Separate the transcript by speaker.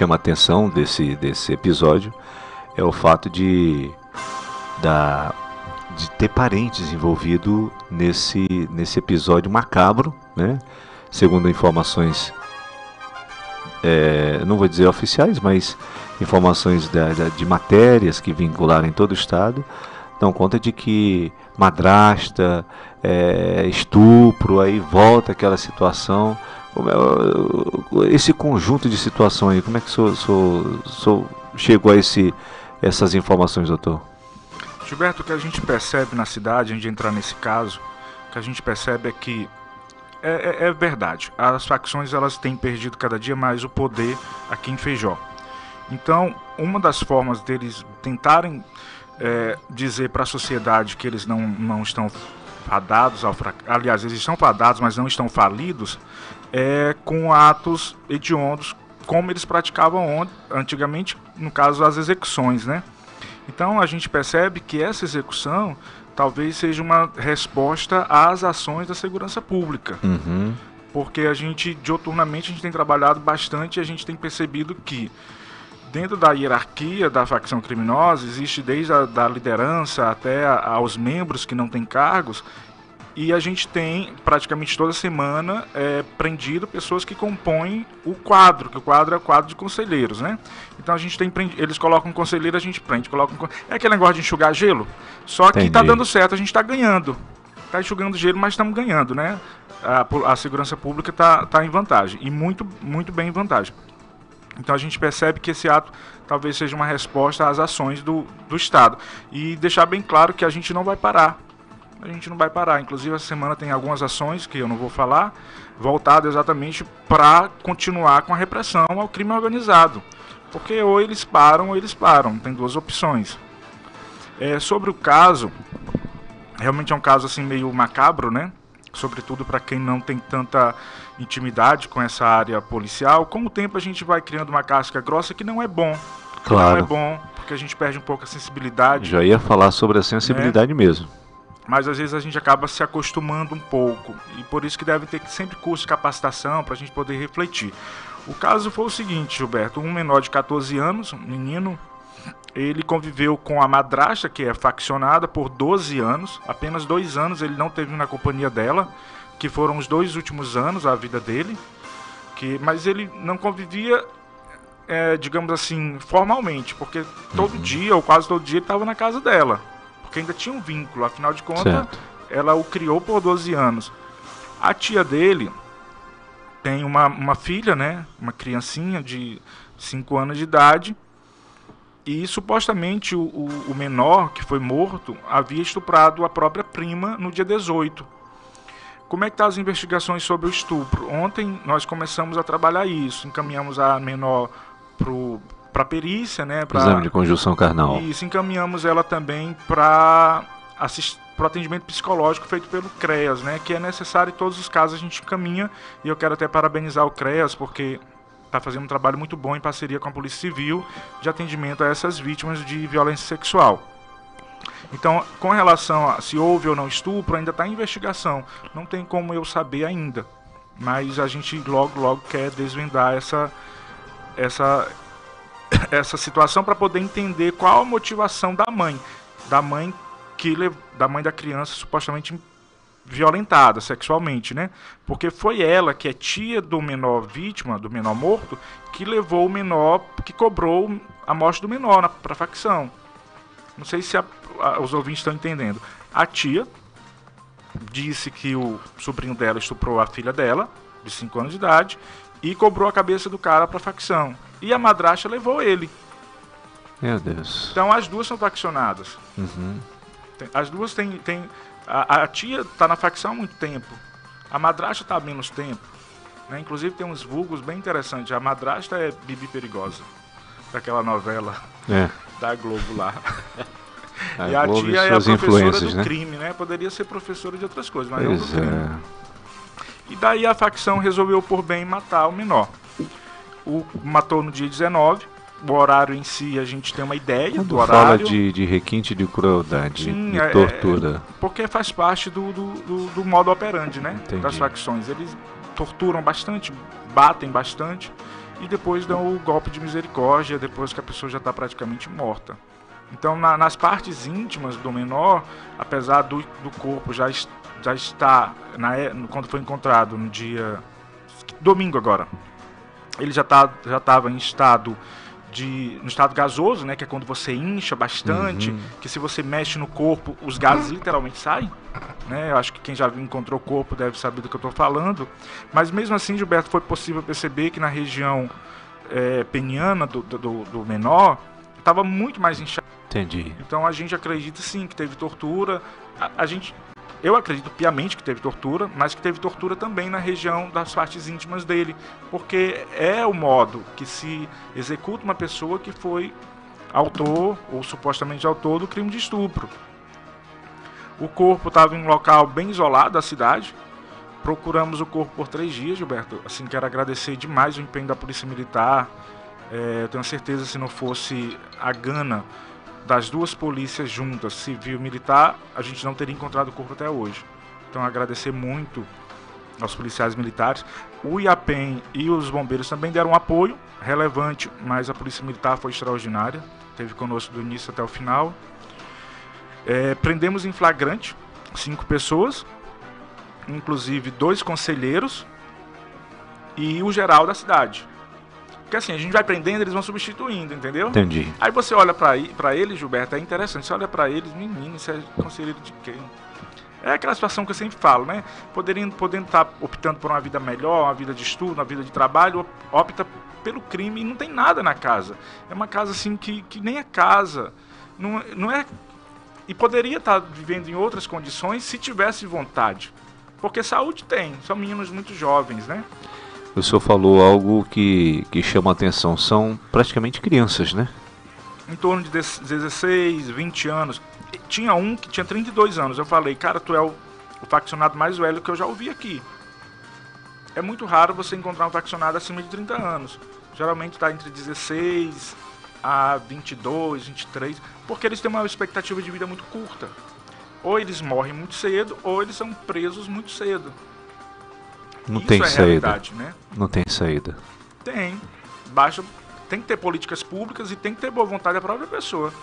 Speaker 1: chama a atenção desse episódio é o fato de ter parentes envolvidos nesse episódio macabro, né? Segundo informações, não vou dizer oficiais, mas informações de matérias que vincularam em todo o estado, dão conta de que madrasta, estupro, aí volta aquela situação. Esse conjunto de situações, como é que o senhor chegou a essas informações, doutor?
Speaker 2: Gilberto, o que a gente percebe na cidade, antes de entrar nesse caso, o que a gente percebe é que é verdade, as facções elas têm perdido cada dia mais o poder aqui em Feijó. Então, uma das formas deles tentarem dizer para a sociedade que eles não estão fadados ao fracasso, aliás, eles estão fadados, mas não estão falidos, com atos hediondos, como eles praticavam antigamente, no caso, as execuções, né? Então, a gente percebe que essa execução talvez seja uma resposta às ações da segurança pública.
Speaker 1: Uhum.
Speaker 2: Porque a gente, dioturnamente, a gente tem trabalhado bastante e a gente tem percebido que dentro da hierarquia da facção criminosa, existe desde a liderança até aos membros que não têm cargos, e a gente tem praticamente toda semana prendido pessoas que compõem o quadro, que o quadro é o quadro de conselheiros, né? Então a gente tem eles colocam um conselheiro, a gente prende, é aquele negócio de enxugar gelo, só que tá dando certo, a gente tá ganhando, tá enxugando gelo, mas estamos ganhando, né? A segurança pública tá em vantagem, e muito, muito bem em vantagem. Então a gente percebe que esse ato talvez seja uma resposta às ações do Estado. E deixar bem claro que a gente não vai parar. A gente não vai parar. Inclusive, essa semana tem algumas ações, que eu não vou falar, voltadas exatamente para continuar com a repressão ao crime organizado. Porque ou eles param, tem duas opções. Sobre o caso, realmente é um caso assim meio macabro, né? Sobretudo para quem não tem tanta intimidade com essa área policial. Com o tempo a gente vai criando uma casca grossa que não é bom.
Speaker 1: Claro.
Speaker 2: Não é bom, porque a gente perde um pouco a sensibilidade.
Speaker 1: Já ia falar sobre a sensibilidade mesmo.
Speaker 2: Mas às vezes a gente acaba se acostumando um pouco. E por isso que deve ter sempre curso de capacitação para a gente poder refletir. O caso foi o seguinte, Gilberto. Um menor de 14 anos, um menino, ele conviveu com a madrasta, que é faccionada, por 12 anos. Apenas 2 anos ele não teve na companhia dela, que foram os 2 últimos anos da vida dele. Mas ele não convivia, digamos assim, formalmente, porque todo dia, ou quase todo dia, ele estava na casa dela. Porque ainda tinha um vínculo, afinal de contas, ela o criou por 12 anos. A tia dele tem uma filha, né? Uma criancinha de 5 anos de idade. E supostamente o menor, que foi morto, havia estuprado a própria prima no dia 18. Como é que estão as investigações sobre o estupro? Ontem nós começamos a trabalhar isso, encaminhamos a menor para perícia, né?
Speaker 1: Exame de conjunção carnal.
Speaker 2: E encaminhamos ela também para o atendimento psicológico feito pelo CREAS, né? Que é necessário em todos os casos a gente encaminha, e eu quero até parabenizar o CREAS, porque está fazendo um trabalho muito bom em parceria com a Polícia Civil de atendimento a essas vítimas de violência sexual. Então, com relação a se houve ou não estupro, ainda está em investigação. Não tem como eu saber ainda. Mas a gente logo quer desvendar essa situação para poder entender qual a motivação da mãe da criança supostamente violentada sexualmente, né? Porque foi ela, que é tia do menor vítima, do menor morto, que levou o menor, que cobrou a morte do menor para a facção. Não sei se os ouvintes estão entendendo. A tia disse que o sobrinho dela estuprou a filha dela, de 5 anos de idade, e cobrou a cabeça do cara para a facção. E a madrasta levou ele.
Speaker 1: Meu Deus.
Speaker 2: Então as duas são faccionadas.
Speaker 1: Uhum.
Speaker 2: As duas têm... A tia está na facção há muito tempo. A madrasta está há menos tempo. Né? Inclusive tem uns vulgos bem interessantes. A madrasta é Bibi Perigosa, daquela novela da Globo lá. E a tia é a professora do crime, né? Poderia ser professora de outras coisas, mas não do crime. E daí a facção resolveu por bem matar o menor. Matou no dia 19. O horário em si, a gente tem uma ideia do horário.
Speaker 1: Fala de requinte de crueldade, de tortura.
Speaker 2: Porque faz parte do modo operandi, né?
Speaker 1: Entendi.
Speaker 2: Das facções. Eles torturam bastante, batem bastante e depois dão o golpe de misericórdia depois que a pessoa já está praticamente morta. Então, nas partes íntimas do menor, apesar do corpo já estar, quando foi encontrado no dia domingo agora, ele já estava em estado no estado gasoso, né, que é quando você incha bastante, que se você mexe no corpo, os gases literalmente saem, né? Eu acho que quem já encontrou o corpo deve saber do que eu estou falando. Mas mesmo assim, Gilberto, foi possível perceber que na região peniana do menor estava muito mais inchado.
Speaker 1: Entendi.
Speaker 2: Então a gente acredita sim que teve tortura. Eu acredito piamente que teve tortura, mas que teve tortura também na região das partes íntimas dele, porque é o modo que se executa uma pessoa que foi autor, ou supostamente autor, do crime de estupro. O corpo estava em um local bem isolado da cidade. Procuramos o corpo por 3 dias, Gilberto. Assim, quero agradecer demais o empenho da Polícia Militar. Eu tenho certeza, se não fosse a gana das duas polícias juntas, civil e militar, a gente não teria encontrado o corpo até hoje. Então, agradecer muito aos policiais militares. O IAPEM e os bombeiros também deram um apoio relevante, mas a Polícia Militar foi extraordinária, esteve conosco do início até o final. Prendemos em flagrante 5 pessoas, inclusive 2 conselheiros e o geral da cidade. Porque assim, a gente vai prendendo, eles vão substituindo, entendeu?
Speaker 1: Entendi.
Speaker 2: Aí você olha pra eles, Gilberto, é interessante. Você olha pra eles, menino, isso é conselheiro de quem? É aquela situação que eu sempre falo, né? Podendo estar optando por uma vida melhor, uma vida de estudo, uma vida de trabalho, opta pelo crime e não tem nada na casa. É uma casa assim que nem é casa. Não é. E poderia estar vivendo em outras condições se tivesse vontade. Porque saúde tem, são meninos muito jovens, né?
Speaker 1: O senhor falou algo que chama a atenção, são praticamente crianças, né?
Speaker 2: Em torno de 16, 20 anos. Tinha um que tinha 32 anos. Eu falei, cara, tu é o faccionado mais velho que eu já ouvi aqui. É muito raro você encontrar um faccionado acima de 30 anos. Geralmente está entre 16 a 22, 23, porque eles têm uma expectativa de vida muito curta. Ou eles morrem muito cedo, ou eles são presos muito cedo.
Speaker 1: Não
Speaker 2: Isso
Speaker 1: tem
Speaker 2: é
Speaker 1: saída.
Speaker 2: realidade, né?
Speaker 1: Não tem saída.
Speaker 2: Tem que ter políticas públicas e tem que ter boa vontade da própria pessoa.